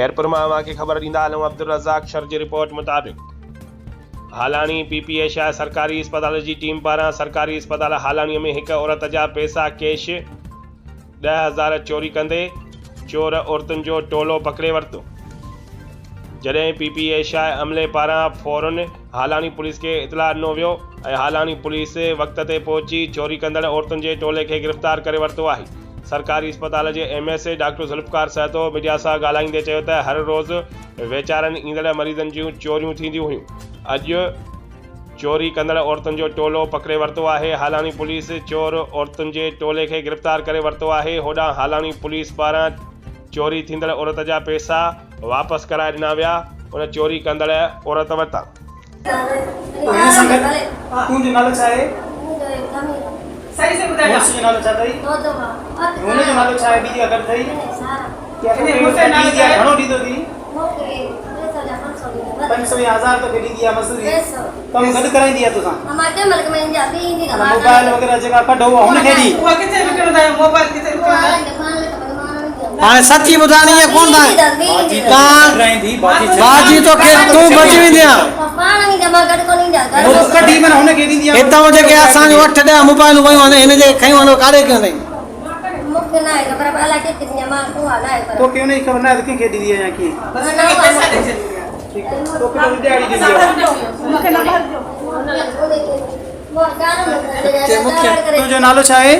खैरपुर में अव्हांखे ख़बर ॾींदा हलूं। अब्दुल रज़ाक शर जी रिपोर्ट मुताबिक़ हालानी PPA शाह सरकारी अस्पताल की टीम पारां सरकारी अस्पताल हालानीअ में एक औरत जा पैसा कैश 10,000 चोरी कंदे चोर औरतुनि जो टोलो पकड़े वरितो। जॾहिं PPA शाह अमले पारां फौरन हालानी पुलिस के इतला ॾिनो वियो ऐं हालानी पुलिस वक़्त ते पहुची चोरी कंदड़ औरतुनि जे टोले खे गिरफ़्तार करे वरितो आहे। सरकारी अस्पताल जे MS डॉक्टर ज़ुल्फ़कार सहतो मीडिया सां ॻाल्हाईंदे चयो त हर रोज़ वेचारनि ईंदड़ मरीज़नि जूं चोरियूं थींदियूं हुयूं। अॼु चोरी कंदड़ औरतुनि जो टोलो पकड़े वरितो आहे। हालानी पुलिस चोर औरतुनि जे टोले खे गिरफ़्तार करे वरितो आहे। होॾां हालानी पुलिस पारां चोरी थींदड़ औरत जा पैसा वापसि कराए ॾिना विया। उन चोरी कंदड़ औरत वटां सही से ॿुधायो मुंहिंजो नालो छा अथई? हुनजो नालो छा आहे? ॿी अगरि अथई मुंहिंजो नालो छा आहे? घणो ॾींदो थी? 500 या 1000 तो ॾींदी आहे मसूरी। कमु गॾु कराईंदी आहे तोसां? मोबाइल वग़ैरह जेका कढो हुनखे ॾी। उहा किथे विकिणंदा आहियो? मोबाइल किथे विकिणंदा आहियो? हाणे सची ॿुधाइणी आहे कोन बाजी तो के तू बची वेंदी आहे पाण ई जमा गॾु कोन ईंदा घर कढी मन हुनखे ॾींदी आहे। हितां जेके असांजो 8-10 मोबाइल वयूं आहिनि हिन जे खयूं आहिनि काॾे कयूं अथई? मूंखे न आहे ख़बर पर अलाए किथे ॾींदी आहे मां तूं आहे न तो क्यों नहीं खबर न आहे त कंहिंखे ॾींदी आहे या कीअं? पैसा ॾे ठीक है तो किलो दिहाड़ी ॾींदी आहे मूंखे न भरजो तुंहिंजो नालो छा आहे?